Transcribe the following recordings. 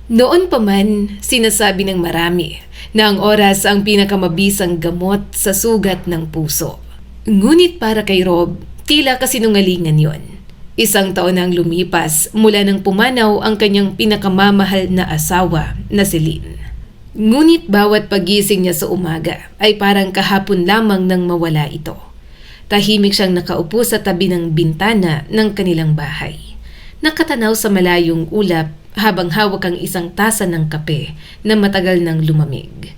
Noon pa man, sinasabi ng marami na ang oras ang pinakamabisang gamot sa sugat ng puso. Ngunit para kay Rob, tila kasinungalingan yon. Isang taon na ang lumipas mula nang pumanaw ang kanyang pinakamamahal na asawa na si Lynn. Ngunit bawat pagising niya sa umaga ay parang kahapon lamang nang mawala ito. Tahimik siyang nakaupo sa tabi ng bintana ng kanilang bahay. Nakatanaw sa malayong ulap habang hawak ang isang tasa ng kape na matagal nang lumamig.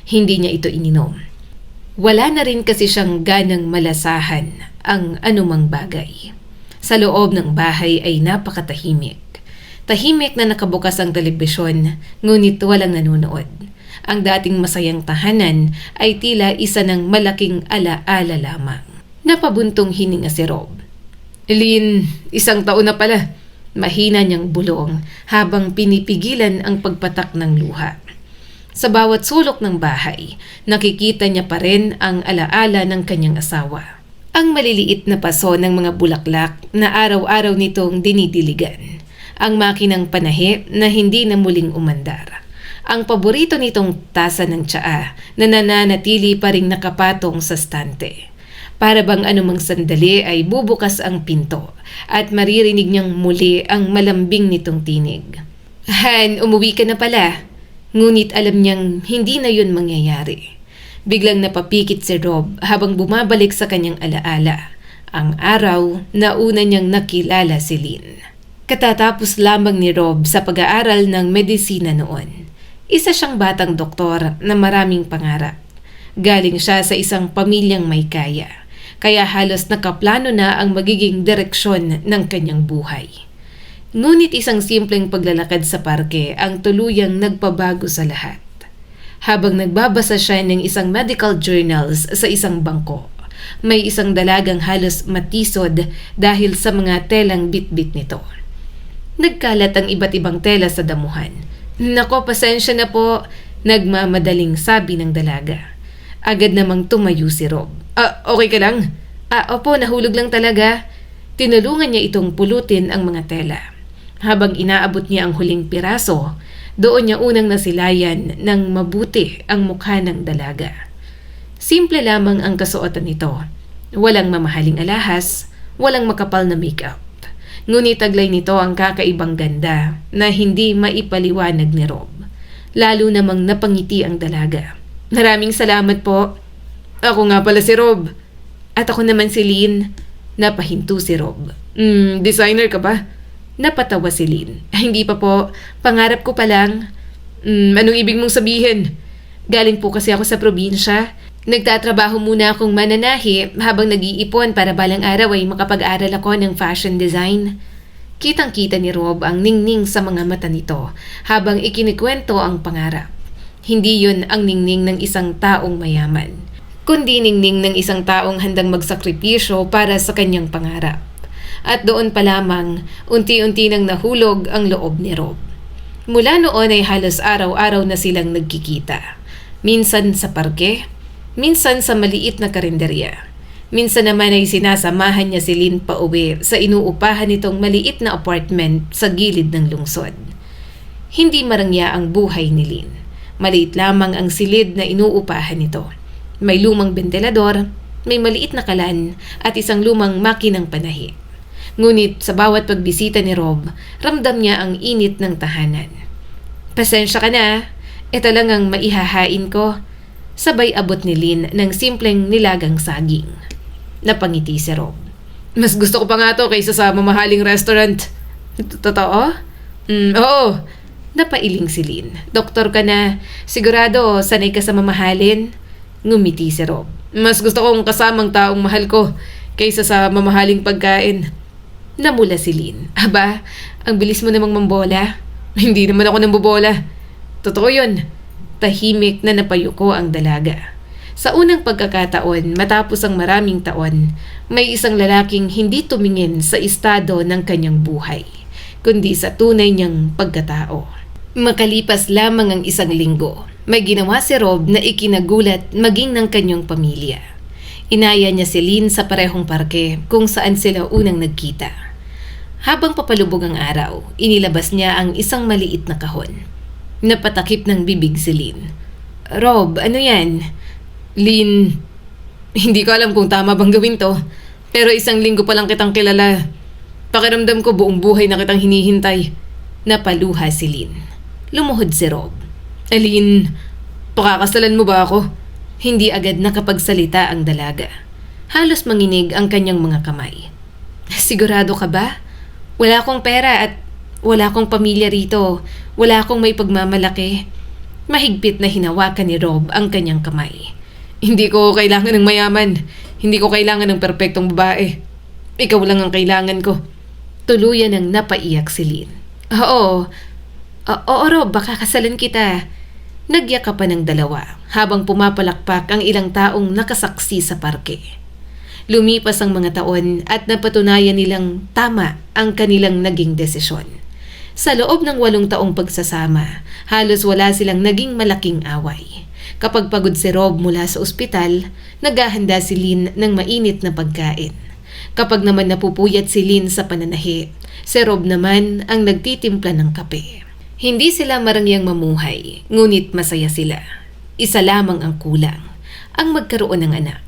Hindi niya ito ininom. Wala na rin kasi siyang ganang malasahan ang anumang bagay. Sa loob ng bahay ay napakatahimik. Tahimik na nakabukas ang telebisyon, ngunit walang nanonood. Ang dating masayang tahanan ay tila isa ng malaking alaala lamang. Napabuntong hininga si Rob. Lynn, isang taon na pala. Mahina niyang bulong habang pinipigilan ang pagpatak ng luha. Sa bawat sulok ng bahay, nakikita niya pa rin ang alaala ng kanyang asawa. Ang maliliit na paso ng mga bulaklak na araw-araw nitong dinidiligan. Ang makinang panahi na hindi na muling umandar. Ang paborito nitong tasa ng tsaa na nananatili pa ring nakapatong sa stante. Para bang anumang sandali ay bubukas ang pinto at maririnig niyang muli ang malambing nitong tinig. Han, umuwi ka na pala. Ngunit alam niyang hindi na yun mangyayari. Biglang napapikit si Rob habang bumabalik sa kanyang alaala. Ang araw na una niyang nakilala si Lynn. Katatapos lamang ni Rob sa pag-aaral ng medisina noon. Isa siyang batang doktor na maraming pangarap. Galing siya sa isang pamilyang may kaya. Kaya halos nakaplano na ang magiging direksyon ng kanyang buhay. Ngunit isang simpleng paglalakad sa parke ang tuluyang nagpabago sa lahat. Habang nagbabasa siya ng isang medical journals sa isang bangko, may isang dalagang halos matisod dahil sa mga telang bitbit nito. Nagkalat ang iba't ibang tela sa damuhan. Nako, pasensya na po, nagmamadaling sabi ng dalaga. Agad namang tumayo si Rob. Okay ka lang? Opo, nahulog lang talaga. Tinulungan niya itong pulutin ang mga tela. Habang inaabot niya ang huling piraso, doon niya unang nasilayan ng mabuti ang mukha ng dalaga. Simple lamang ang kasuotan nito. Walang mamahaling alahas, walang makapal na makeup. Ngunit taglay nito ang kakaibang ganda na hindi maipaliwanag ni Rob. Lalo namang napangiti ang dalaga. Maraming salamat po. Ako nga pala si Rob. At ako naman si Lynn. Napahinto si Rob. Designer ka ba? Napatawa si Lynn. Hindi pa po. Pangarap ko pa lang. Anong ibig mong sabihin? Galing po kasi ako sa probinsya. Nagtatrabaho muna akong mananahi habang nag-iipon para balang araw ay makapag-aral ako ng fashion design. Kitang-kita ni Rob ang ningning sa mga mata nito habang ikinikwento ang pangarap. Hindi yun ang ningning ng isang taong mayaman, kundi ningning ng isang taong handang magsakripisyo para sa kanyang pangarap. At doon pa lamang, unti-unti nang nahulog ang loob ni Rob. Mula noon ay halos araw-araw na silang nagkikita. Minsan sa parke, minsan sa maliit na karinderya. Minsan naman ay sinasamahan niya si Lynn pauwi sa inuupahan nitong maliit na apartment sa gilid ng lungsod. Hindi marangya ang buhay ni Lynn. Maliit lamang ang silid na inuupahan nito. May lumang bentilador, may maliit na kalan at isang lumang makinang panahi. Ngunit sa bawat pagbisita ni Rob, ramdam niya ang init ng tahanan. Pasensya ka na, ito lang ang maihahain ko. Sabay abot ni Lynn ng simpleng nilagang saging. Napangiti si Rob. Mas gusto ko pa nga to kaysa sa mamahaling restaurant. Totoo? Oo. Napailing si Lynn. Doktor ka na. Sigurado, sanay ka sa mamahalin? Ngumiti si Rob. Mas gusto kong kasamang taong mahal ko kaysa sa mamahaling pagkain. Namula si Lynn. Aba, ang bilis mo namang mambola. Hindi naman ako nambobola. Totoo yun. Tahimik na napayuko ang dalaga. Sa unang pagkakataon, matapos ang maraming taon, may isang lalaking hindi tumingin sa estado ng kanyang buhay, kundi sa tunay niyang pagkatao. Makalipas lamang ang isang linggo, may ginawa si Rob na ikinagulat maging ng kanyang pamilya. Inaya niya si Lynn sa parehong parke kung saan sila unang nagkita. Habang papalubog ang araw, inilabas niya ang isang maliit na kahon. Napatakip ng bibig si Lynn. Rob, ano yan? Lynn, hindi ko alam kung tama bang gawin to. Pero 1 linggo pa lang kitang kilala. Pakiramdam ko buong buhay na kitang hinihintay. Napaluha si Lynn. Lumuhod si Rob. Lynn, pakakasalan mo ba ako? Hindi agad nakapagsalita ang dalaga. Halos manginig ang kanyang mga kamay. Sigurado ka ba? Wala akong pera at wala akong pamilya rito. Wala akong may pagmamalaki. Mahigpit na hinawakan ni Rob ang kanyang kamay. Hindi ko kailangan ng mayaman. Hindi ko kailangan ng perpektong babae. Ikaw lang ang kailangan ko. Tuluyan ang napaiyak si Lynn. Oo, Rob, baka kasalan kita. Nagyakapan ng dalawa habang pumapalakpak ang ilang taong nakasaksi sa parke. Lumipas ang mga taon at napatunayan nilang tama ang kanilang naging desisyon. Sa loob ng 8 taong pagsasama, halos wala silang naging malaking away. Kapag pagod si Rob mula sa ospital, naghahanda si Lynn ng mainit na pagkain. Kapag naman napupuyat si Lynn sa pananahi, si Rob naman ang nagtitimpla ng kape. Hindi sila marangyang mamuhay, ngunit masaya sila. Isa lamang ang kulang, ang magkaroon ng anak.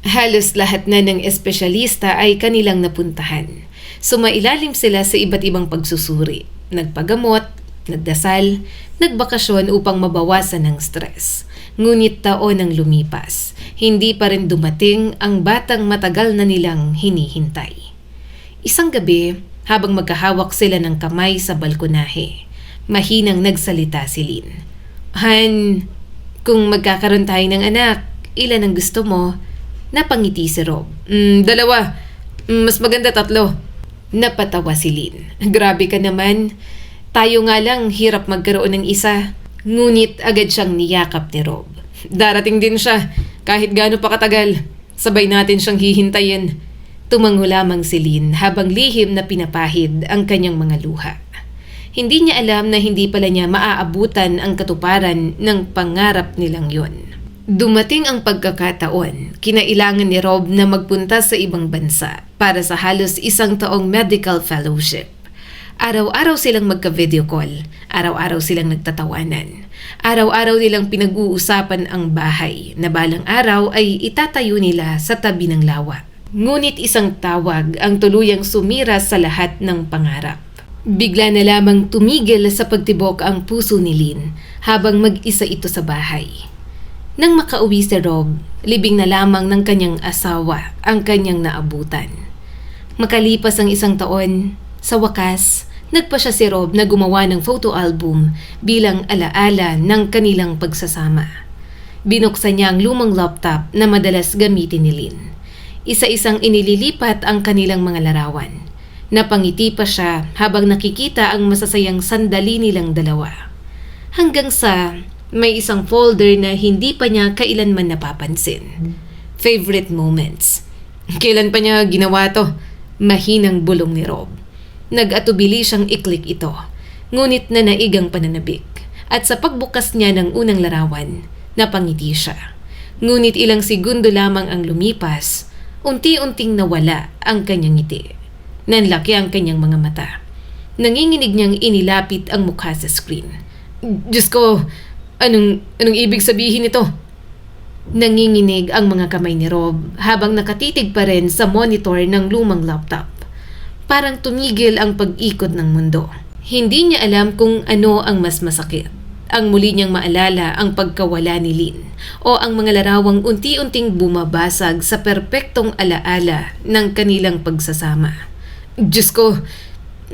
Halos lahat na ng espesyalista ay kanilang napuntahan. Sumailalim sila sa iba't ibang pagsusuri. Nagpagamot, nagdasal, nagbakasyon upang mabawasan ang stress. Ngunit taon ang lumipas, hindi pa rin dumating ang batang matagal na nilang hinihintay. Isang gabi, habang magkahawak sila ng kamay sa balkonahe, mahinang nagsalita si Lynn. Han, kung magkakaroon tayo ng anak, ilan ang gusto mo? Napangiti si Rob. 2. Mas maganda 3. Napatawa si Lynn. Grabe ka naman. Tayo nga lang hirap magkaroon ng isa. Ngunit agad siyang niyakap ni Rob. Darating din siya. Kahit gaano pa katagal. Sabay natin siyang hihintayin. Tumango lamang si Lynn habang lihim na pinapahid ang kanyang mga luha. Hindi niya alam na hindi pala niya maaabutan ang katuparan ng pangarap nilang yon. Dumating ang pagkakataon, kinailangan ni Rob na magpunta sa ibang bansa para sa halos 1 taong medical fellowship. Araw-araw silang magka-video call, araw-araw silang nagtatawanan. Araw-araw nilang pinag-uusapan ang bahay na balang araw ay itatayo nila sa tabi ng lawa. Ngunit isang tawag ang tuluyang sumira sa lahat ng pangarap. Bigla na lamang tumigil sa pagtibok ang puso ni Lynn habang mag-isa ito sa bahay. Nang makauwi si Rob, libing na lamang ng kanyang asawa ang kanyang naabutan. Makalipas ang 1 taon, sa wakas, nagpa siya si Rob na gumawa ng photo album bilang alaala ng kanilang pagsasama. Binuksan niya ang lumang laptop na madalas gamitin ni Lynn. Isa-isang inililipat ang kanilang mga larawan. Napangiti pa siya habang nakikita ang masasayang sandali nilang dalawa. Hanggang sa may isang folder na hindi pa niya kailanman napapansin. Favorite moments. Kailan pa niya ginawa to? Mahinang bulong ni Rob. Nag-atubili siyang i-click ito, ngunit nanaigang pananabik. At sa pagbukas niya ng unang larawan, napangiti siya. Ngunit ilang segundo lamang ang lumipas, unti-unting nawala ang kanyang ngiti. Nanlaki ang kanyang mga mata. Nanginginig niyang inilapit ang mukha sa screen. Diyos ko, Anong ibig sabihin nito? Nanginginig ang mga kamay ni Rob habang nakatitig pa rin sa monitor ng lumang laptop. Parang tumigil ang pag-ikot ng mundo. Hindi niya alam kung ano ang mas masakit. Ang muli niyang maalala ang pagkawala ni Lynn o ang mga larawang unti-unting bumabasag sa perpektong alaala ng kanilang pagsasama. Diyos ko,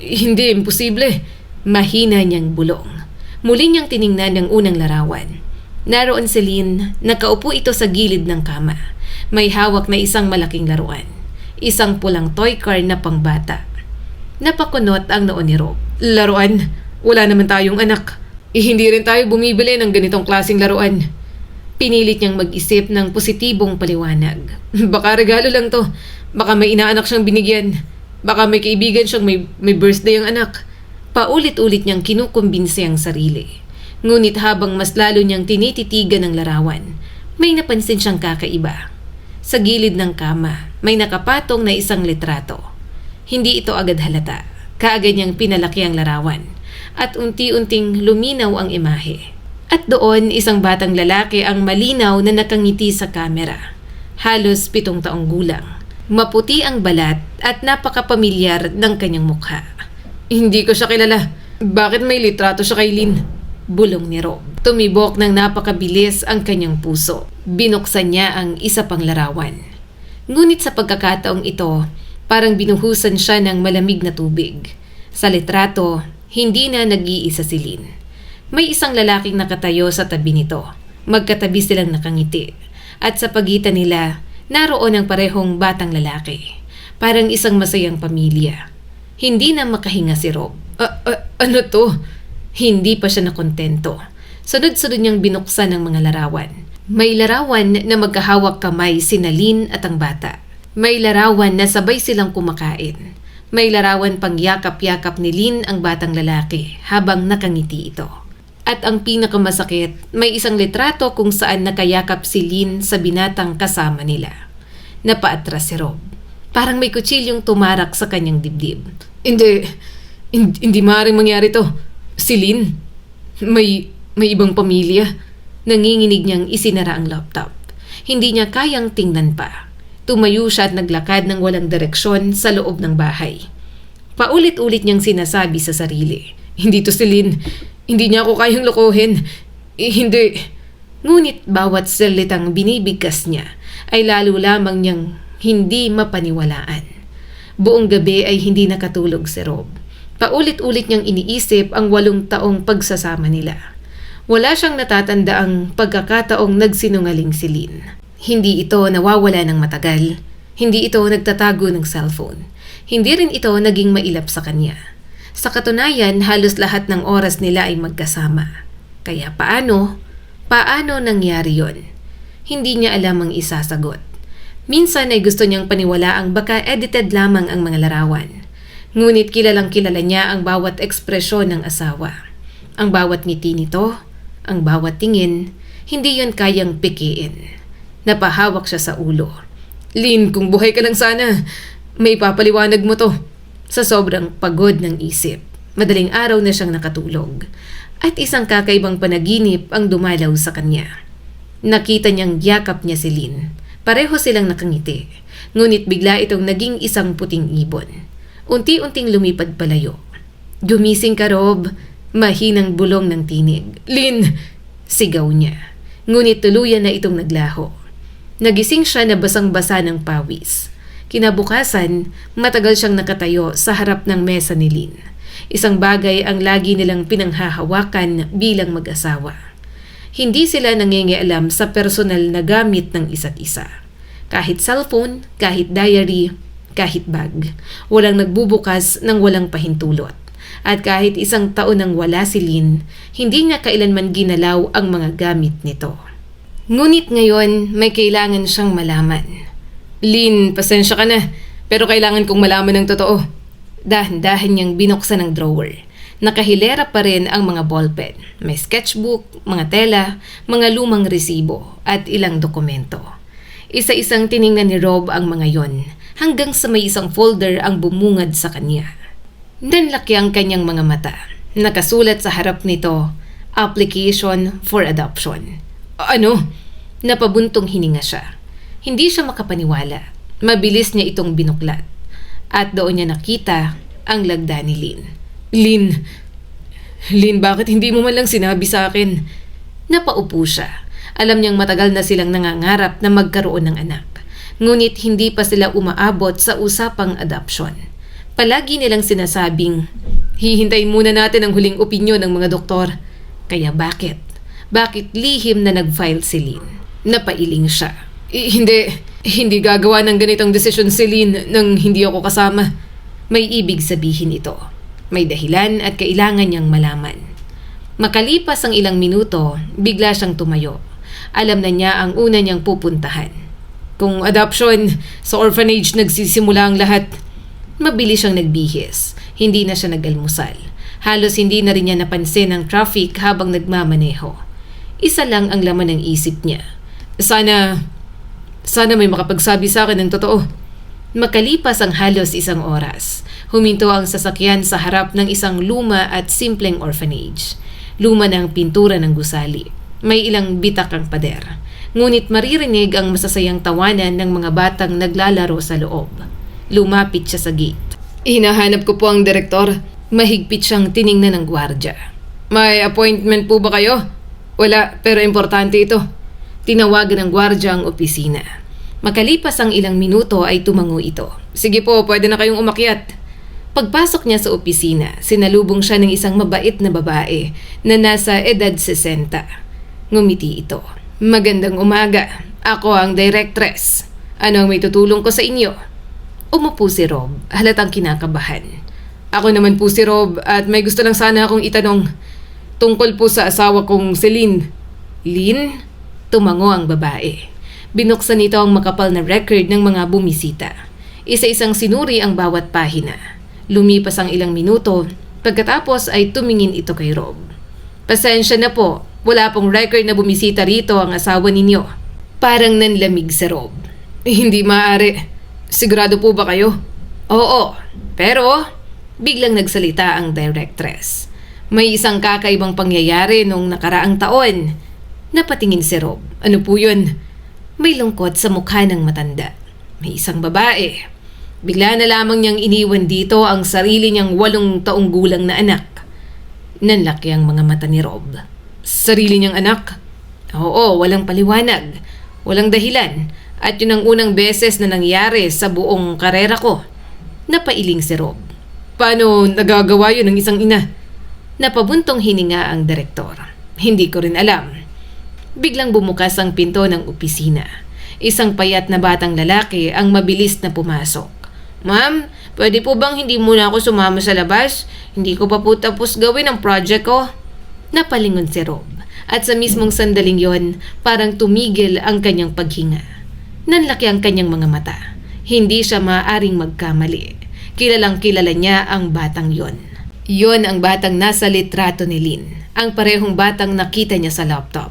hindi imposible. Mahina niyang bulong. Muli niyang tiningnan ang unang larawan. Naroon si Lynn, nakaupo ito sa gilid ng kama. May hawak na isang malaking laruan. Isang pulang toy car na pangbata. Napakunot ang noon ni Rob. Laruan? Wala naman tayong anak. Hindi rin tayo bumibili ng ganitong klaseng laruan. Pinilit niyang mag-isip ng positibong paliwanag. Baka regalo lang to. Baka may inaanak siyang binigyan. Baka may kaibigan siyang may birthday ang anak. Paulit-ulit niyang kinukumbinsi ang sarili. Ngunit habang mas lalo niyang tinititigan ang larawan, may napansin siyang kakaiba. Sa gilid ng kama, may nakapatong na isang litrato. Hindi ito agad halata. Kaagad niyang pinalaki ang larawan. at unti-unting luminaw ang imahe. At doon isang batang lalaki ang malinaw na nakangiti sa kamera. Halos 7 taong gulang. Maputi ang balat at napakapamilyar ng kanyang mukha. Hindi ko siya kilala. Bakit may litrato siya kay Lynn? Bulong ni Rob. Tumibok ng napakabilis ang kanyang puso. Binuksan niya ang isa pang larawan. Ngunit sa pagkakataong ito, parang binuhusan siya ng malamig na tubig. Sa litrato, hindi na nag-iisa si Lynn. May isang lalaking nakatayo sa tabi nito. Magkatabi silang nakangiti. At sa pagitan nila, naroon ang parehong batang lalaki. Parang isang masayang pamilya. Hindi na makahinga si Rob. Ano to? Hindi pa siya nakontento. Sunod-sunod niyang binuksan ang mga larawan. May larawan na magkahawak kamay sina Lynn at ang bata. May larawan na sabay silang kumakain. May larawan pang yakap-yakap ni Lynn ang batang lalaki habang nakangiti ito. At ang pinakamasakit, may isang litrato kung saan nakayakap si Lynn sa binatang kasama nila. Napaatras si Rob. Parang may kutsilyong tumarak sa kanyang dibdib. Hindi maaaring mangyari to. Si Lynn, may ibang pamilya. Nanginginig niyang isinara ang laptop. Hindi niya kayang tingnan pa. Tumayo siya at naglakad ng walang direksyon sa loob ng bahay. Paulit-ulit niyang sinasabi sa sarili, hindi to si Lynn. Hindi niya ako kayang lokohin. Hindi. Ngunit bawat salitang binibigkas niya ay lalo lamang niyang hindi mapaniwalaan. Buong gabi ay hindi nakatulog si Rob. Paulit-ulit niyang iniisip ang 8 taong pagsasama nila. Wala siyang natatandaang pagkakataong nagsinungaling si Lynn. Hindi ito nawawala ng matagal. Hindi ito nagtatago ng cellphone. Hindi rin ito naging mailap sa kanya. Sa katunayan, halos lahat ng oras nila ay magkasama. Kaya paano nangyari yon? Hindi niya alam ang isasagot. Minsan ay gusto niyang paniwalaang baka edited lamang ang mga larawan. Ngunit kilalang-kilala niya ang bawat ekspresyon ng asawa. Ang bawat ngiti nito, ang bawat tingin, hindi yon kayang pikiin. Napahawak siya sa ulo. Lynn, kung buhay ka lang sana, may papaliwanag mo to. Sa sobrang pagod ng isip, madaling araw na siyang nakatulog. At isang kakaibang panaginip ang dumalaw sa kanya. Nakita niyang yakap niya si Lynn. Pareho silang nakangiti. Ngunit bigla itong naging isang puting ibon. Unti-unting lumipad palayo. Gumising ka, Rob. Mahinang bulong ng tinig. Lynn! Sigaw niya. Ngunit tuluyan na itong naglaho. Nagising siya na basang-basa ng pawis. Kinabukasan, matagal siyang nakatayo sa harap ng mesa ni Lynn. Isang bagay ang lagi nilang pinanghahawakan bilang mag-asawa. Hindi sila nangingialam sa personal na gamit ng isa't isa. Kahit cellphone, kahit diary, kahit bag. Walang nagbubukas ng walang pahintulot. At kahit 1 taon nang wala si Lynn, hindi niya kailanman ginalaw ang mga gamit nito. Ngunit ngayon, may kailangan siyang malaman. Lynn, pasensya ka na, pero kailangan kong malaman ng totoo. Dahan-dahan niyang binuksan ang drawer. Nakahilera pa rin ang mga ballpen. May sketchbook, mga tela, mga lumang resibo, at ilang dokumento. Isa-isang tiningnan ni Rob ang mga yon, hanggang sa may isang folder ang bumungad sa kanya. Nanlaki ang kanyang mga mata. Nakasulat sa harap nito, Application for Adoption. Ano? Napabuntong hininga siya. Hindi siya makapaniwala. Mabilis niya itong binuklat. At doon niya nakita ang lagda ni Lynn. Lynn, bakit hindi mo man lang sinabi sa akin? Napaupo siya. Alam niyang matagal na silang nangangarap na magkaroon ng anak. Ngunit hindi pa sila umaabot sa usapang adoption. Palagi nilang sinasabing, hihintayin muna natin ang huling opinyon ng mga doktor. Kaya bakit? Bakit lihim na nag-file si Lynn? Napailing siya. Hindi gagawa ng ganitong desisyon si Lynn nang hindi ako kasama. May ibig sabihin ito. May dahilan at kailangan niyang malaman. Makalipas ang ilang minuto, bigla siyang tumayo. Alam na niya ang una niyang pupuntahan. Kung adoption, sa orphanage nagsisimula ang lahat. Mabilis siyang nagbihis. Hindi na siya nag-almusal. Halos hindi na rin niya napansin ang traffic habang nagmamaneho. Isa lang ang laman ng isip niya. Sana may makapagsabi sa akin ng totoo. Makalipas ang halos 1 oras, Huminto ang sasakyan sa harap ng isang luma at simpleng orphanage. Luma ng pintura ng gusali. May ilang bitak ang pader. Ngunit maririnig ang masasayang tawanan ng mga batang naglalaro sa loob. Lumapit siya sa gate. Hinahanap ko po ang direktor. Mahigpit siyang tiningnan ng gwardya. May appointment po ba kayo? Wala, pero importante ito. Tinawagan ng gwardya ang opisina. Makalipas ang ilang minuto ay tumango ito. Sige po, pwede na kayong umakyat. Pagpasok niya sa opisina, sinalubong siya ng isang mabait na babae na nasa edad 60. Ngumiti ito. Magandang umaga. Ako ang directress. Ano ang may tutulong ko sa inyo? Umupo si Rob, halatang kinakabahan. Ako naman po si Rob at may gusto lang sana akong itanong. Tungkol po sa asawa kong si Lynn. Lynn? Tumango ang babae. Binuksan nito ang makapal na record ng mga bumisita. Isa-isang sinuri ang bawat pahina. Lumipas ang ilang minuto, pagkatapos ay tumingin ito kay Rob. Pasensya na po, wala pong record na bumisita rito ang asawa ninyo. Parang nanlamig si Rob. Hindi maaari. Sigurado po ba kayo? Oo, pero biglang nagsalita ang directress. May isang kakaibang pangyayari nung nakaraang taon. Napatingin si Rob. Ano po yun? May lungkot sa mukha ng matanda. May isang babae. Bigla na lamang niyang iniwan dito ang sarili niyang 8 taong gulang na anak. Nanlaki ang mga mata ni Rob. Sarili niyang anak? Oo, walang paliwanag. Walang dahilan. At yun ang unang beses na nangyari sa buong karera ko. Napailing si Rob. Paano nagagawa yun ng isang ina? Napabuntong hininga ang direktor. Hindi ko rin alam. Biglang bumukas ang pinto ng opisina. Isang payat na batang lalaki ang mabilis na pumasok. Ma'am, pwede po bang hindi muna ako sumama sa labas? Hindi ko pa po tapos gawin ang project ko. Napalingon si Rob. At sa mismong sandaling yon, parang tumigil ang kanyang paghinga. Nanlaki ang kanyang mga mata. Hindi siya maaaring magkamali. Kilalang kilala niya ang batang yon. Yon ang batang nasa litrato ni Lynn. Ang parehong batang nakita niya sa laptop.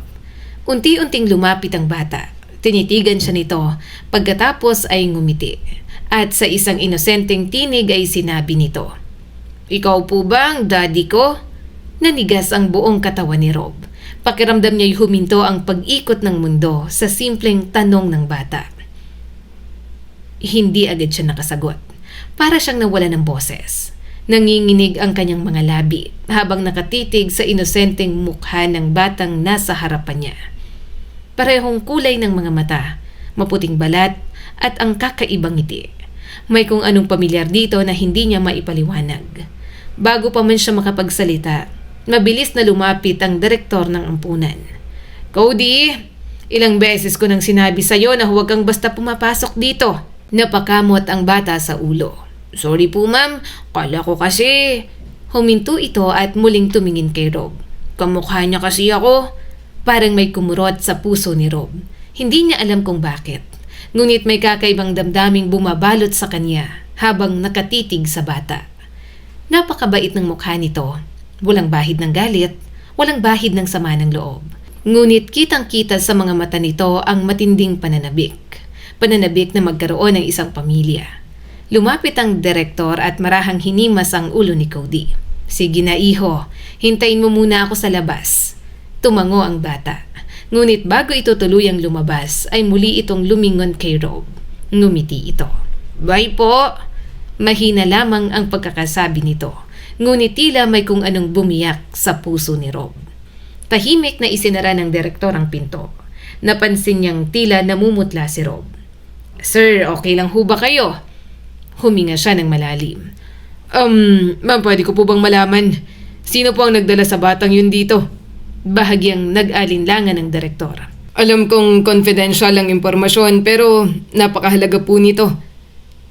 Unti-unting lumapit ang bata. Tinitigan siya nito. Pagkatapos ay ngumiti. At sa isang inosenteng tinig ay sinabi nito, Ikaw po ba ang daddy ko? Nanigas ang buong katawan ni Rob. Pakiramdam niya'y huminto ang pag-ikot ng mundo sa simpleng tanong ng bata. Hindi agad siya nakasagot. Para siyang nawala ng boses. Nanginginig ang kanyang mga labi habang nakatitig sa inosenteng mukha ng batang nasa harapan niya. Parehong kulay ng mga mata, maputing balat at ang kakaibang ngiti. May kung anong pamilyar dito na hindi niya maipaliwanag. Bago pa man siya makapagsalita, mabilis na lumapit ang direktor ng ampunan. Cody, ilang beses ko nang sinabi sa'yo na huwag kang basta pumapasok dito. Napakamot ang bata sa ulo. Sorry po ma'am, kala ko kasi. Huminto ito at muling tumingin kay Rob. Kamukha niya kasi ako. Parang may kumurot sa puso ni Rob. Hindi niya alam kung bakit. Ngunit may kakaibang damdaming bumabalot sa kanya habang nakatitig sa bata. Napakabait ng mukha nito. Walang bahid ng galit, walang bahid ng sama ng loob. Ngunit kitang-kita sa mga mata nito ang matinding pananabik. Pananabik na magkaroon ng isang pamilya. Lumapit ang direktor at marahang hinimas ang ulo ni Cody. Sige na iho, hintayin mo muna ako sa labas. Tumango ang bata. Ngunit bago ito tuluyang lumabas ay muli itong lumingon kay Rob. Ngumiti ito. Bye po! Mahina lamang ang pagkakasabi nito. Ngunit tila may kung anong bumiyak sa puso ni Rob. Tahimik na isinara ng direktor ang pinto. Napansin niyang tila namumutla si Rob. Sir, okay lang ho ba kayo? Huminga siya ng malalim. Ma'am, pwede ko po bang malaman? Sino po ang nagdala sa batang yun dito? Bahagyang nag-alinlangan ng direktor. Alam kong confidential ang impormasyon pero napakahalaga po nito.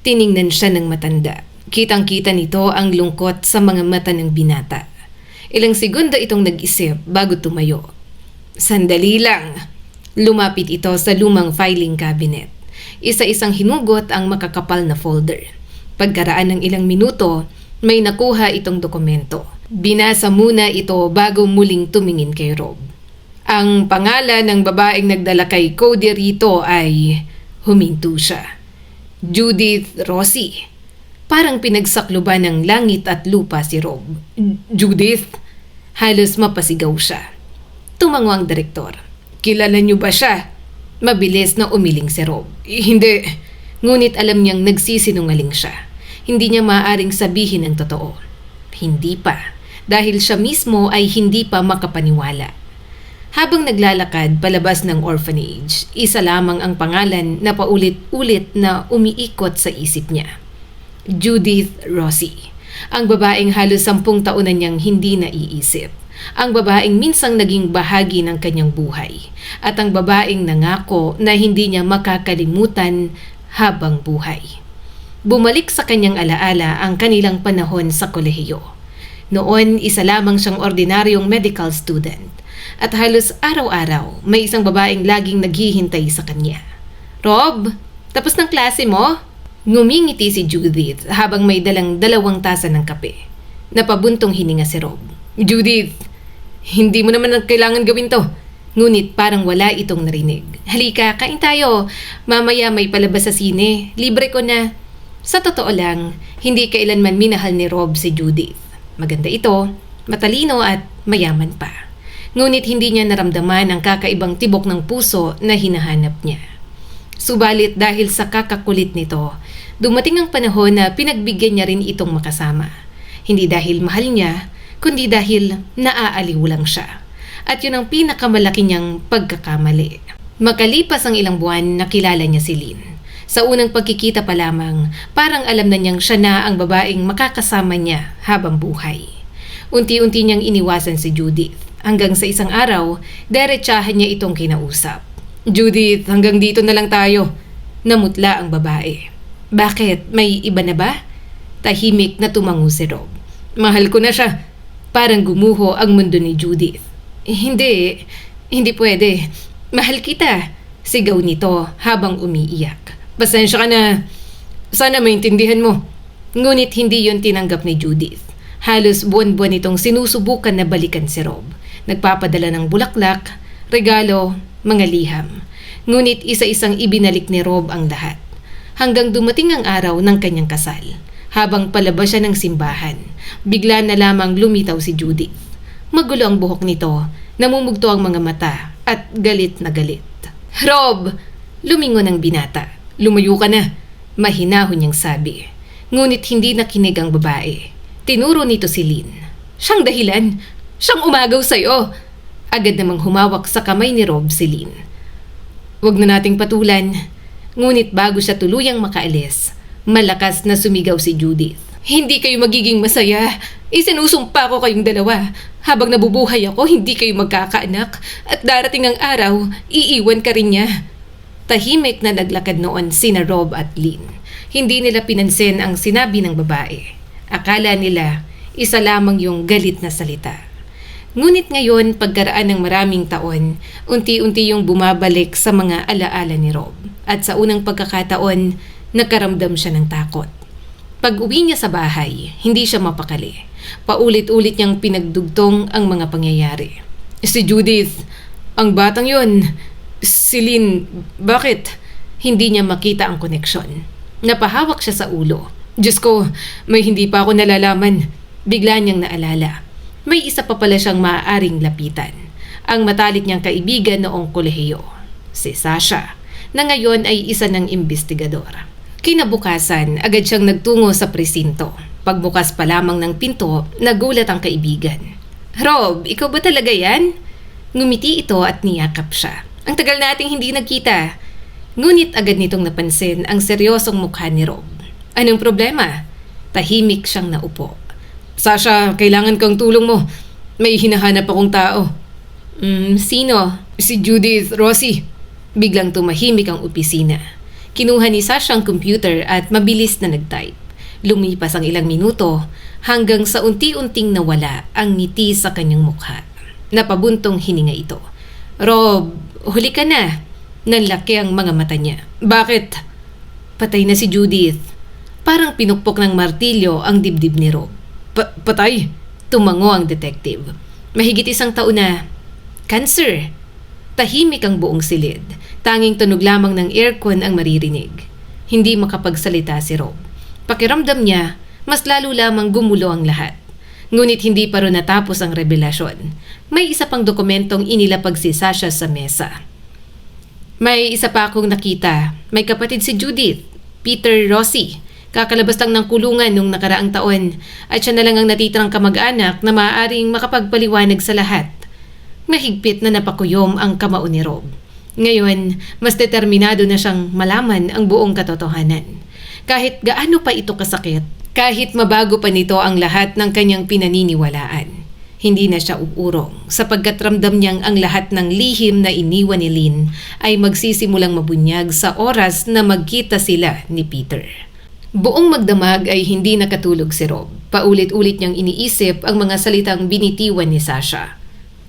Tiningnan siya ng matanda. Kitang-kita nito ang lungkot sa mga mata ng binata. Ilang segundo itong nag-isip bago tumayo. Sandali lang. Lumapit ito sa lumang filing cabinet. Isa-isang hinugot ang makakapal na folder. Pagkaraan ng ilang minuto, may nakuha itong dokumento. Binasa muna ito bago muling tumingin kay Rob. Ang pangalan ng babaeng nagdala kay Cody rito ay huminto siya. Judith Rossi. Parang pinagsakluban ng langit at lupa si Rob. Judith? Halos mapasigaw siya. Tumango ang direktor. Kilala niyo ba siya? Mabilis na umiling si Rob. Hindi. Ngunit alam niyang nagsisinungaling siya. Hindi niya maaaring sabihin ang totoo. Hindi pa. Dahil siya mismo ay hindi pa makapaniwala. Habang naglalakad palabas ng orphanage, isa lamang ang pangalan na paulit-ulit na umiikot sa isip niya. Judith Rossi, ang babaeng halos 10 taon na niyang hindi naiisip. Ang babaeng minsang naging bahagi ng kanyang buhay. At ang babaeng nangako na hindi niya makakalimutan habang buhay. Bumalik sa kanyang alaala ang kanilang panahon sa kolehiyo. Noon, isa lamang siyang ordinaryong medical student. At halos araw-araw, may isang babaeng laging naghihintay sa kanya. Rob, tapos ng klase mo? Ngumingiti si Judith habang may dalang 2 tasa ng kape. Napabuntong hininga si Rob. Judith, hindi mo naman kailangan gawin to. Ngunit parang wala itong narinig. Halika, kain tayo. Mamaya may palabas sa sine. Libre ko na. Sa totoo lang, hindi kailanman minahal ni Rob si Judith. Maganda ito, matalino at mayaman pa. Ngunit hindi niya naramdaman ang kakaibang tibok ng puso na hinahanap niya. Subalit dahil sa kakakulit nito, dumating ang panahon na pinagbigyan niya rin itong makasama. Hindi dahil mahal niya, kundi dahil naaaliw lang siya. At yun ang pinakamalaki niyang pagkakamali. Makalipas ang ilang buwan, nakilala niya si Lynn. Sa unang pagkikita pa lamang, parang alam na niyang siya na ang babaeng makakasama niya habang buhay. Unti-unti niyang iniwasan si Judith. Hanggang sa isang araw, diretsahan niya itong kinausap. Judith, hanggang dito na lang tayo. Namutla ang babae. Bakit? May iba na ba? Tahimik na tumango si Rob. Mahal ko na siya. Parang gumuho ang mundo ni Judith. Hindi pwede. Mahal kita. Sigaw nito habang umiiyak. Pasensya ka na. Sana maintindihan mo. Ngunit hindi yon tinanggap ni Judith. Halos buwan-buwan itong sinusubukan na balikan si Rob. Nagpapadala ng bulaklak, regalo, mga liham. Ngunit isa-isang ibinalik ni Rob ang lahat. Hanggang dumating ang araw ng kanyang kasal. Habang palabas siya ng simbahan, bigla na lamang lumitaw si Judith. Magulo ang buhok nito, namumugto ang mga mata at galit na galit. Rob! Lumingon ang binata. Lumayo ka na. Mahinahon niyang sabi. Ngunit hindi nakinig ang babae. Tinuro nito si Lynn. Siyang dahilan. Siyang umagaw sa'yo. Agad namang humawak sa kamay ni Rob si Lynn. Huwag na nating patulan. Ngunit bago siya tuluyang makaalis, malakas na sumigaw si Judith. Hindi kayo magiging masaya. Isinusumpa ko kayong dalawa. Habang nabubuhay ako, hindi kayo magkakaanak. At darating ang araw, iiwan ka rin niya. Tahimik na naglakad noon sina Rob at Lynn. Hindi nila pinansin ang sinabi ng babae. Akala nila, isa lamang yung galit na salita. Ngunit ngayon, pagkaraan ng maraming taon, unti-unti yung bumabalik sa mga alaala ni Rob. At sa unang pagkakataon, nakaramdam siya ng takot. Pag-uwi niya sa bahay, hindi siya mapakali. Paulit-ulit niyang pinagdugtong ang mga pangyayari. Si Judith, ang batang yon. Si Lynn, bakit? Hindi niya makita ang koneksyon. Napahawak siya sa ulo. Diyos ko, may hindi pa ako nalalaman. Bigla niyang naalala. May isa pa pala siyang maaaring lapitan. Ang matalik niyang kaibigan noong kolehiyo. Si Sasha, na ngayon ay isa ng imbestigador. Kinabukasan, agad siyang nagtungo sa presinto. Pagbukas pa lamang ng pinto, nagulat ang kaibigan. Rob, ikaw ba talaga yan? Ngumiti ito at niyakap siya. Ang tagal nating hindi nagkita. Ngunit agad nitong napansin ang seryosong mukha ni Rob. Anong problema? Tahimik siyang naupo. Sasha, kailangan kang tulong mo. May hinahanap akong tao. Sino? Si Judith Rossi. Biglang tumahimik ang opisina. Kinuha ni Sasha ang computer at mabilis na nag-type. Lumipas ang ilang minuto hanggang sa unti-unting nawala ang ngiti sa kanyang mukha. Napabuntong hininga ito. Rob, huli ka na. Nanlaki ang mga mata niya. Bakit? Patay na si Judith. Parang pinukpok ng martilyo ang dibdib ni Rob. Patay? Tumango ang detective. Mahigit 1 taon na. Cancer. Tahimik ang buong silid. Tanging tunog lamang ng aircon ang maririnig. Hindi makapagsalita si Rob. Pakiramdam niya, mas lalo lamang gumulo ang lahat. Ngunit hindi pa rin natapos ang revelasyon. May isa pang dokumentong inilapag si Sasha sa mesa. May isa pa akong nakita. May kapatid si Judith, Peter Rossi. Kakalabas lang ng kulungan nung nakaraang taon at siya na lang ang natitirang kamag-anak na maaaring makapagpaliwanag sa lahat. Mahigpit na napakuyom ang kamao ni Rob. Ngayon, mas determinado na siyang malaman ang buong katotohanan. Kahit gaano pa ito kasakit, kahit mabago pa nito ang lahat ng kanyang pinaniniwalaan. Hindi na siya uurong sapagkat ramdam niyang ang lahat ng lihim na iniwan ni Lynn ay magsisimulang mabunyag sa oras na magkita sila ni Peter. Buong magdamag ay hindi nakatulog si Rob. Paulit-ulit niyang iniisip ang mga salitang binitiwan ni Sasha.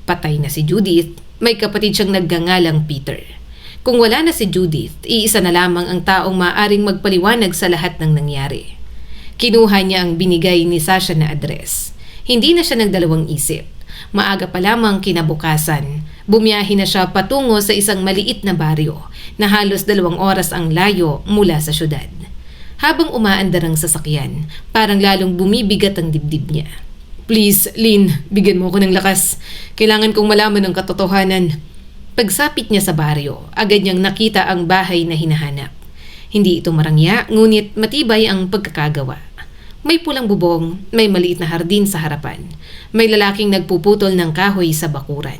Patay na si Judith, may kapatid siyang nagngangalang Peter. Kung wala na si Judith, iisa na lamang ang taong maaaring magpaliwanag sa lahat ng nangyari. Kinuha niya ang binigay ni Sasha na address. Hindi na siya nagdalawang isip. Maaga pa lamang kinabukasan, bumiyahe na siya patungo sa isang maliit na baryo na halos 2 oras ang layo mula sa syudad. Habang umaandar ang sasakyan, parang lalong bumibigat ang dibdib niya. Please, Lynn, bigyan mo ko ng lakas. Kailangan kong malaman ang katotohanan. Pagsapit niya sa baryo, agad niyang nakita ang bahay na hinahanap. Hindi ito marangya, ngunit matibay ang pagkakagawa. May pulang bubong, may maliit na hardin sa harapan. May lalaking nagpuputol ng kahoy sa bakuran.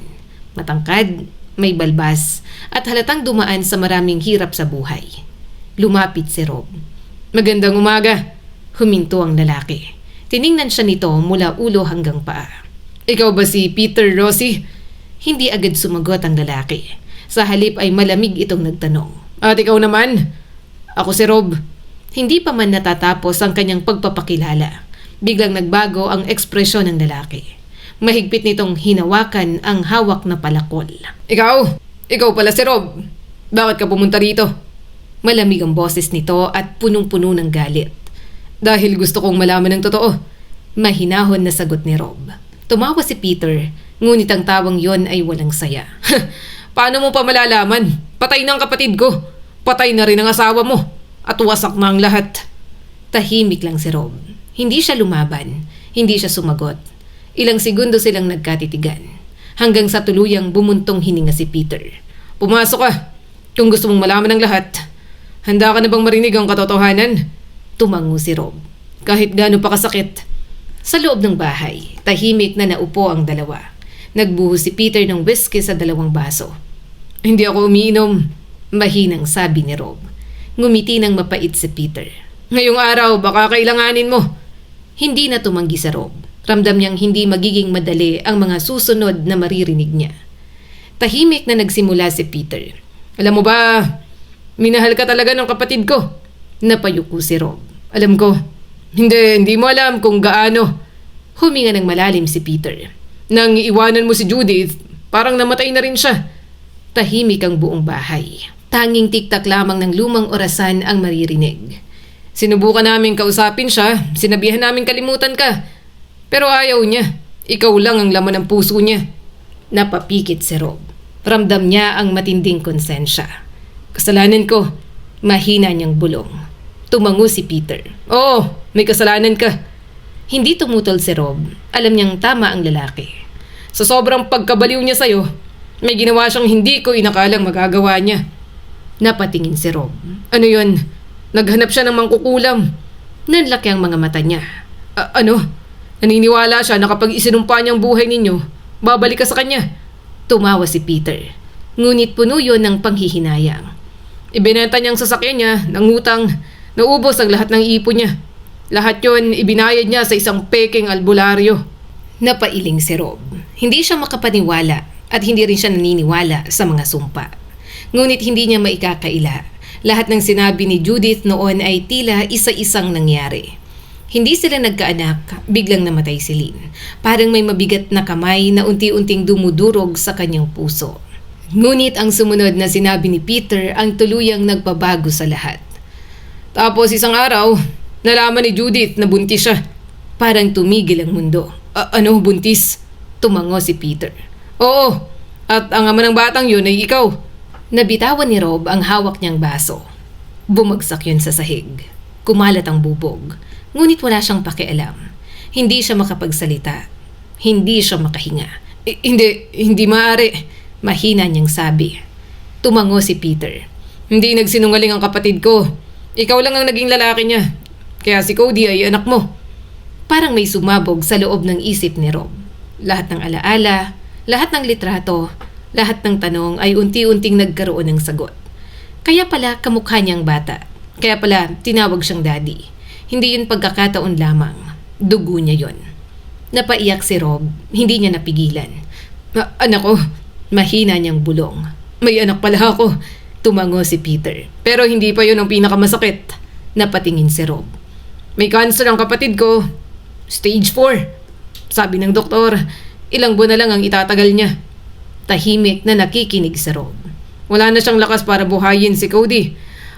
Matangkad, may balbas, at halatang dumaan sa maraming hirap sa buhay. Lumapit si Rob. Magandang umaga, huminto ang lalaki. Tiningnan siya nito mula ulo hanggang paa. Ikaw ba si Peter Rossi? Hindi agad sumagot ang lalaki. Sa halip ay malamig itong nagtanong. At ikaw naman? Ako si Rob. Hindi pa man natatapos ang kanyang pagpapakilala. Biglang nagbago ang ekspresyon ng lalaki. Mahigpit nitong hinawakan ang hawak na palakol. Ikaw? Ikaw pala si Rob. Bakit ka pumunta rito? Malamig ang boses nito at punong-puno ng galit. Dahil gusto kong malaman ng totoo. Mahinahon na sagot ni Rob. Tumawa si Peter, ngunit ang tawang yon ay walang saya. Paano mo pa malalaman? Patay na ang kapatid ko. Patay na rin ang asawa mo. At wasak na ang lahat. Tahimik lang si Rob. Hindi siya lumaban. Hindi siya sumagot. Ilang segundo silang nagkatitigan. Hanggang sa tuluyang bumuntong hininga si Peter. Pumasok ka. Kung gusto mong malaman ang lahat. Handa ka na bang marinig ang katotohanan? Tumango si Rob. Kahit gaano pa kasakit. Sa loob ng bahay, tahimik na naupo ang dalawa. Nagbuhos si Peter ng whiskey sa 2 baso. Hindi ako umiinom. Mahinang sabi ni Rob. Ngumiti ng mapait si Peter. Ngayong araw, baka kailanganin mo. Hindi na tumanggi si Rob. Ramdam niyang hindi magiging madali ang mga susunod na maririnig niya. Tahimik na nagsimula si Peter. Alam mo ba, minahal ka talaga ng kapatid ko. Napayuko si Rob. Alam ko. Hindi mo alam kung gaano. Huminga ng malalim si Peter. Nang iwanan mo si Judith, parang namatay na rin siya. Tahimik ang buong bahay. Tanging tiktak lamang ng lumang orasan ang maririnig. Sinubukan namin kausapin siya, sinabihan namin kalimutan ka. Pero ayaw niya. Ikaw lang ang laman ng puso niya. Napapikit si Rob. Ramdam niya ang matinding konsensya. Kasalanan ko. Mahina niyang bulong. Tumango si Peter. Oo, may kasalanan ka. Hindi tumutol si Rob. Alam niyang tama ang lalaki. Sa sobrang pagkabaliw niya sa'yo, may ginawa siyang hindi ko inakalang magagawa niya. Napatingin si Rob. Ano yun? Naghanap siya ng mangkukulam. Nanlaki ang mga mata niya. Ano? Naniniwala siya na kapag isinumpa niyang buhay ninyo, babalik ka sa kanya. Tumawa si Peter. Ngunit puno yun ng panghihinayang. Ibinenta niyang sasakyan niya, nangutang, naubos ang lahat ng ipon niya. Lahat yun ibinayad niya sa isang peking albularyo. Napailing si Rob. Hindi siya makapaniwala at hindi rin siya naniniwala sa mga sumpa. Ngunit hindi niya maikakaila. Lahat ng sinabi ni Judith noon ay tila isa-isang nangyari. Hindi sila nagkaanak, biglang namatay si Lynn. Parang may mabigat na kamay na unti-unting dumudurog sa kanyang puso. Ngunit ang sumunod na sinabi ni Peter ang tuluyang nagpabago sa lahat. Tapos isang araw, nalaman ni Judith na buntis siya. Parang tumigil ang mundo. Ano, buntis? Tumango si Peter. Oo, at ang ama ng batang yun ay ikaw. Nabitawan ni Rob ang hawak niyang baso. Bumagsak yun sa sahig. Kumalat ang bubog, ngunit wala siyang pakialam. Hindi siya makapagsalita. Hindi siya makahinga. Hindi maaari. Mahina niyang sabi. Tumango si Peter. Hindi nagsinungaling ang kapatid ko. Ikaw lang ang naging lalaki niya. Kaya si Cody ay anak mo. Parang may sumabog sa loob ng isip ni Rob. Lahat ng alaala, lahat ng litrato, lahat ng tanong ay unti-unting nagkaroon ng sagot. Kaya pala kamukha niyang bata. Kaya pala tinawag siyang daddy. Hindi yun pagkakataon lamang. Dugo niya yon. Napaiyak si Rob. Hindi niya napigilan. Anak ko, mahina niyang bulong. May anak pala ako. Tumango si Peter. Pero hindi pa yun ang pinakamasakit. Napatingin si Rob. May cancer ang kapatid ko. Stage 4. Sabi ng doktor, ilang buwan na lang ang itatagal niya. Tahimik na nakikinig si Rob. Wala na siyang lakas para buhayin si Cody.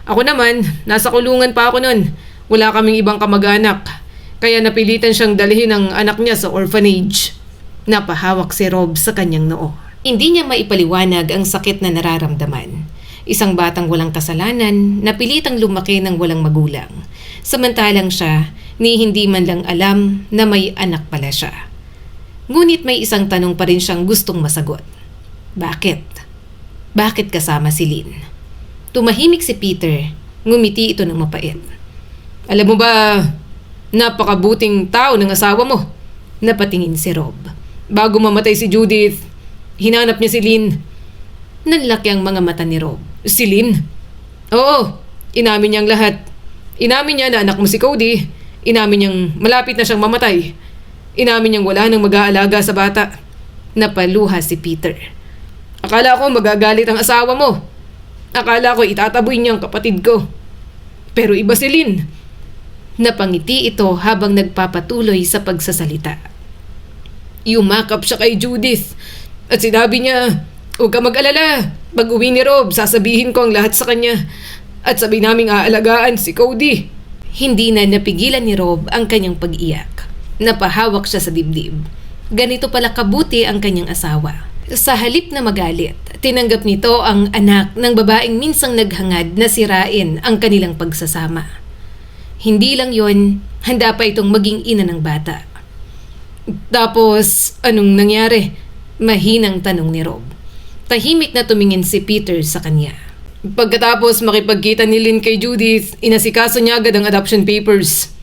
Ako naman, nasa kulungan pa ako nun. Wala kaming ibang kamag-anak. Kaya napilitan siyang dalhin ang anak niya sa orphanage. Napahawak si Rob sa kanyang noo. Hindi niya maipaliwanag ang sakit na nararamdaman. Isang batang walang kasalanan, napilitang lumaki ng walang magulang. Samantalang siya, ni hindi man lang alam na may anak pala siya. Ngunit may isang tanong pa rin siyang gustong masagot. Bakit? Bakit kasama si Lynn? Tumahimik si Peter, ngumiti ito ng mapait. Alam mo ba, napakabuting tao ng asawa mo. Napatingin si Rob. Bago mamatay si Judith, hinanap niya si Lynn. Nanlaki ang mga mata ni Rob. Si Lynn? Oo, inamin niyang lahat. Inamin niya na anak mo si Cody. Inamin niyang malapit na siyang mamatay. Inamin niyang wala nang mag-aalaga sa bata. Napaluha si Peter. Akala ko magagalit ang asawa mo. Akala ko itataboy niya ang kapatid ko. Pero iba si Lynn. Napangiti ito habang nagpapatuloy sa pagsasalita. Yumakap siya kay Judith at sinabi niya, huwag ka mag-alala. Pag uwi ni Rob, sasabihin ko ang lahat sa kanya at sabi naming aalagaan si Cody. Hindi na napigilan ni Rob ang kanyang pag-iyak. Napahawak siya sa dibdib. Ganito pala kabuti ang kanyang asawa. Sa halip na magalit, tinanggap nito ang anak ng babaeng minsang naghangad na sirain ang kanilang pagsasama. Hindi lang yon, handa pa itong maging ina ng bata. Tapos, anong nangyari? Mahinang tanong ni Rob. Tahimik na tumingin si Peter sa kanya. Pagkatapos makipagkita ni Lynn kay Judith, inasikaso niya agad ang adoption papers.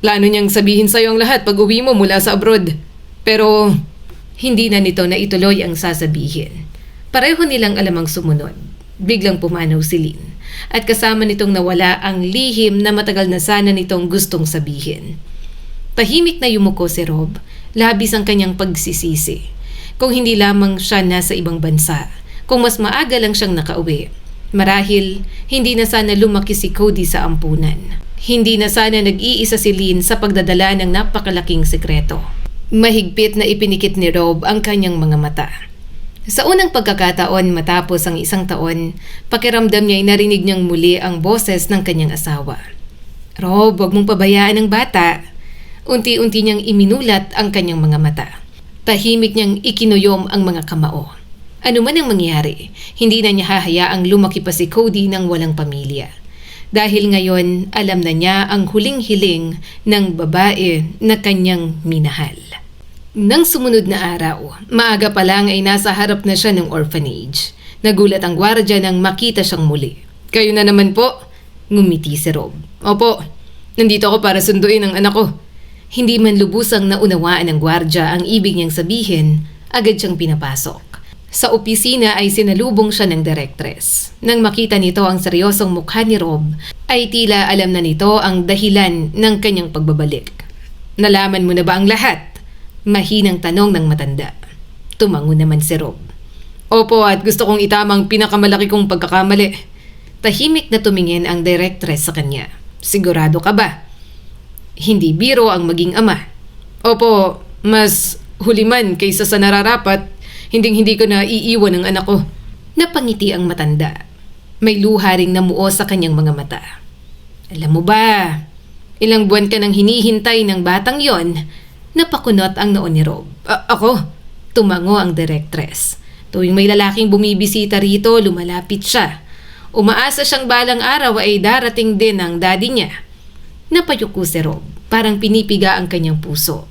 Plano niyang sabihin sa'yo ang lahat pag uwi mo mula sa abroad. Pero hindi na nito na ituloy ang sasabihin. Pareho nilang alamang sumunod. Biglang pumanaw si Lynn. At kasama nitong nawala ang lihim na matagal na sana nitong gustong sabihin. Tahimik na yumuko si Rob, labis ang kanyang pagsisisi. Kung hindi lamang siya nasa ibang bansa, kung mas maaga lang siyang nakauwi, marahil hindi na sana lumaki si Cody sa ampunan. Hindi na sana nag-iisa si Lynn sa pagdadala ng napakalaking sekreto. Mahigpit na ipinikit ni Rob ang kanyang mga mata. Sa unang pagkakataon matapos ang 1 taon, pakiramdam niya ay narinig niyang muli ang boses ng kanyang asawa. Rob, huwag mong pabayaan ang bata. Unti-unti niyang iminulat ang kanyang mga mata. Tahimik niyang ikinuyom ang mga kamao. Ano man ang mangyari, hindi na niya hahayaang lumaki pa si Cody ng walang pamilya. Dahil ngayon, alam na niya ang huling hiling ng babae na kanyang minahal. Nang sumunod na araw, maaga pa lang ay nasa harap na siya ng orphanage. Nagulat ang gwardya nang makita siyang muli. Kayo na naman po? Ngumiti si Rob. Opo, nandito ako para sunduin ang anak ko. Hindi man lubusang naunawaan ng gwardya ang ibig niyang sabihin, agad siyang pinapasok. Sa opisina ay sinalubong siya ng direktres. Nang makita nito ang seryosong mukha ni Rob, ay tila alam na nito ang dahilan ng kanyang pagbabalik. Nalaman mo na ba ang lahat? Mahinang tanong ng matanda. Tumango naman si Rob. Opo, at gusto kong itama ang pinakamalaki kong pagkakamali. Tahimik na tumingin ang direktres sa kanya. Sigurado ka ba? Hindi biro ang maging ama. Opo, mas huliman kaysa sa nararapat, hindi ko na iiwan ang anak ko. Napangiti ang matanda. May luha ring namuo sa kanyang mga mata. Alam mo ba, ilang buwan ka nang hinihintay ng batang yon? Napakunot ang noon ni Rob. Ako? Tumango ang direktres. Tuwing may lalaking bumibisita rito, lumalapit siya. Umaasa siyang balang araw ay darating din ang daddy niya. Napayuko si Rob, parang pinipiga ang kanyang puso.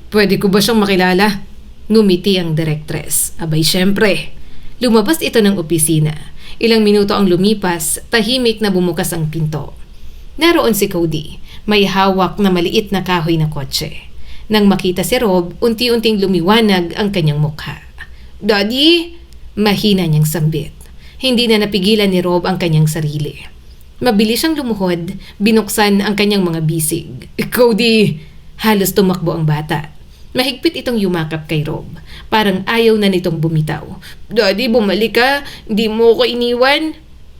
Pwede ko ba siyang makilala? Ngumiti ang direktres. Abay syempre. Lumabas ito ng opisina. Ilang minuto ang lumipas, tahimik na bumukas ang pinto. Naroon si Cody, may hawak na maliit na kahoy na kotse. Nang makita si Rob, unti-unting lumiwanag ang kanyang mukha. Daddy! Mahina niyang sambit. Hindi na napigilan ni Rob ang kanyang sarili. Mabilis siyang lumuhod, binuksan ang kanyang mga bisig. Cody! Halos tumakbo ang bata. Mahigpit itong yumakap kay Rob. Parang ayaw na nitong bumitaw. Daddy, bumalik ka. Hindi mo ko iniwan.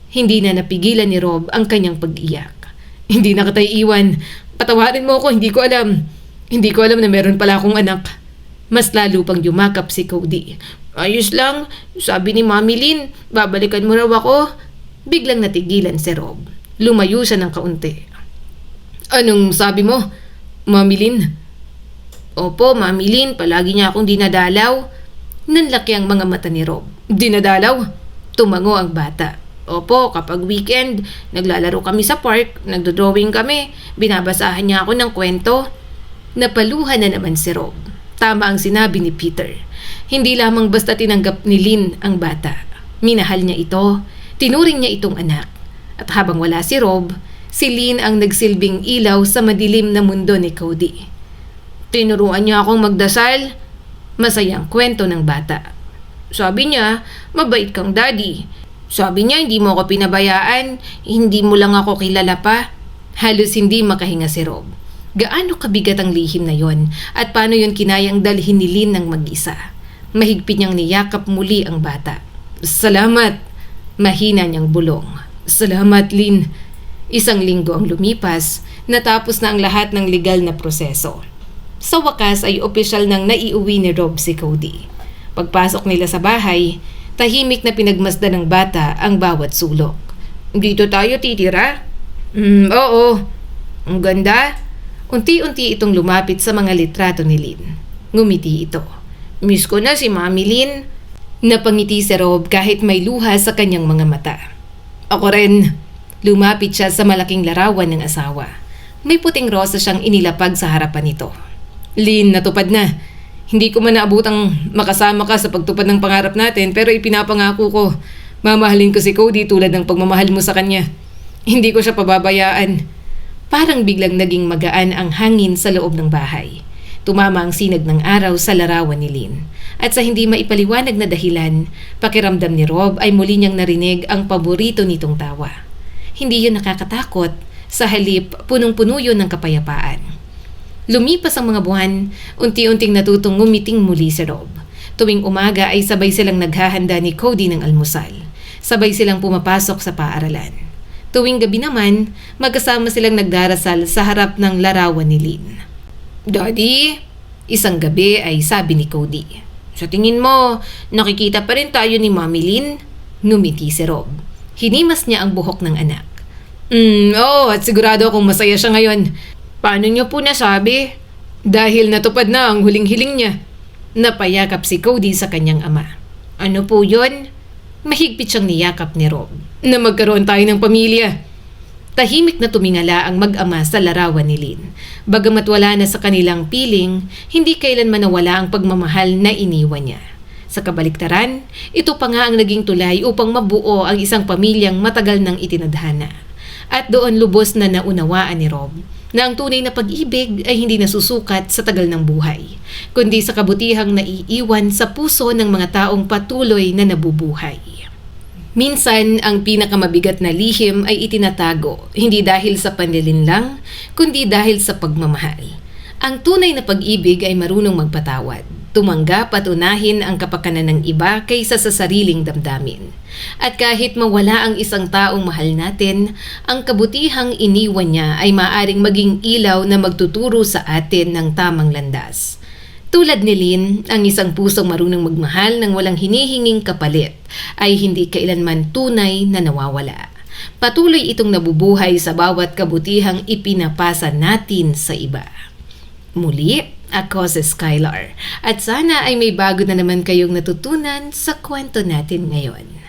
Hindi na napigilan ni Rob ang kanyang pag-iyak. Hindi na kita iiwan. Patawarin mo ako, hindi ko alam. Hindi ko alam na meron pala akong anak. Mas lalo pang yumakap si Cody. Ayos lang. Sabi ni Mami Lynn, babalikan mo raw ako. Biglang natigilan si Rob. Lumayo siya ng kaunti. Anong sabi mo, Mami Lynn? Opo, Mami Lynn, palagi niya akong dinadalaw. Nanlaki ang mga mata ni Rob. Dinadalaw? Tumango ang bata. Opo, kapag weekend, naglalaro kami sa park, nagdodrawing kami, binabasahan niya ako ng kwento. Napaluhan na naman si Rob. Tama ang sinabi ni Peter. Hindi lamang basta tinanggap ni Lynn ang bata. Minahal niya ito, tinuring niya itong anak. At habang wala si Rob, si Lynn ang nagsilbing ilaw sa madilim na mundo ni Cody. Tinuruan niya akong magdasal. Masayang kwento ng bata. Sabi niya, mabait kang daddy. Sabi niya, hindi mo ako pinabayaan, hindi mo lang ako kilala pa. Halos hindi makahinga si Rob. Gaano kabigat ang lihim na yon at paano yon kinayang dalhin ni Lynn ng mag-isa. Mahigpit niyang niyakap muli ang bata. Salamat, mahina niyang bulong. Salamat, Lynn. Isang linggo ang lumipas, natapos na ang lahat ng legal na proseso. Sa wakas ay opisyal nang naiuwi ni Rob si Cody. Pagpasok nila sa bahay, tahimik na pinagmasdan ng bata ang bawat sulok. Dito tayo titira? Oo. Ang ganda. Unti-unti itong lumapit sa mga litrato ni Lynn. Ngumiti ito. Miss ko na si Mami Lynn. Napangiti si Rob kahit may luha sa kanyang mga mata. Ako rin. Lumapit siya sa malaking larawan ng asawa. May puting rosa siyang inilapag sa harapan nito. Lynn, natupad na. Hindi ko man naabutang makasama ka sa pagtupad ng pangarap natin pero ipinapangako ko. Mamahalin ko si Cody tulad ng pagmamahal mo sa kanya. Hindi ko siya pababayaan. Parang biglang naging magaan ang hangin sa loob ng bahay. Tumama ang sinag ng araw sa larawan ni Lynn. At sa hindi maipaliwanag na dahilan, pakiramdam ni Rob ay muli niyang narinig ang paborito nitong tawa. Hindi yun nakakatakot, sa halip punong-puno yun ng kapayapaan. Lumipas ang mga buwan, unti-unting natutong ngumiting muli si Rob. Tuwing umaga ay sabay silang naghahanda ni Cody ng almusal. Sabay silang pumapasok sa paaralan. Tuwing gabi naman, magkasama silang nagdarasal sa harap ng larawan ni Lynn. Daddy, isang gabi ay sabi ni Cody. Sa tingin mo, nakikita pa rin tayo ni Mami Lynn? Ngumiti si Rob. Hinimas niya ang buhok ng anak. Oo, at sigurado akong masaya siya ngayon. Paano niyo po nasabi? Dahil natupad na ang huling-hiling niya. Napayakap si Cody sa kanyang ama. Ano po yun? Mahigpit siyang niyakap ni Rob. Na magkaroon tayo ng pamilya. Tahimik na tumingala ang mag-ama sa larawan ni Lynn. Bagamat wala na sa kanilang piling, hindi kailanman nawala ang pagmamahal na iniwan niya. Sa kabaliktaran, ito pa nga ang naging tulay upang mabuo ang isang pamilyang matagal nang itinadhana. At doon lubos na naunawaan ni Rob na ang tunay na pag-ibig ay hindi nasusukat sa tagal ng buhay, kundi sa kabutihang naiiwan sa puso ng mga taong patuloy na nabubuhay. Minsan, ang pinakamabigat na lihim ay itinatago, hindi dahil sa panlilinlang, kundi dahil sa pagmamahal. Ang tunay na pag-ibig ay marunong magpatawad, tumanggap at unahin ang kapakanan ng iba kaysa sa sariling damdamin. At kahit mawala ang isang taong mahal natin, ang kabutihang iniwan niya ay maaring maging ilaw na magtuturo sa atin ng tamang landas. Tulad ni Lynn, ang isang pusong marunong magmahal ng walang hinihinging kapalit ay hindi kailanman tunay na nawawala. Patuloy itong nabubuhay sa bawat kabutihang ipinapasa natin sa iba. Muli, ako si Skylar at sana ay may bago na naman kayong natutunan sa kwento natin ngayon.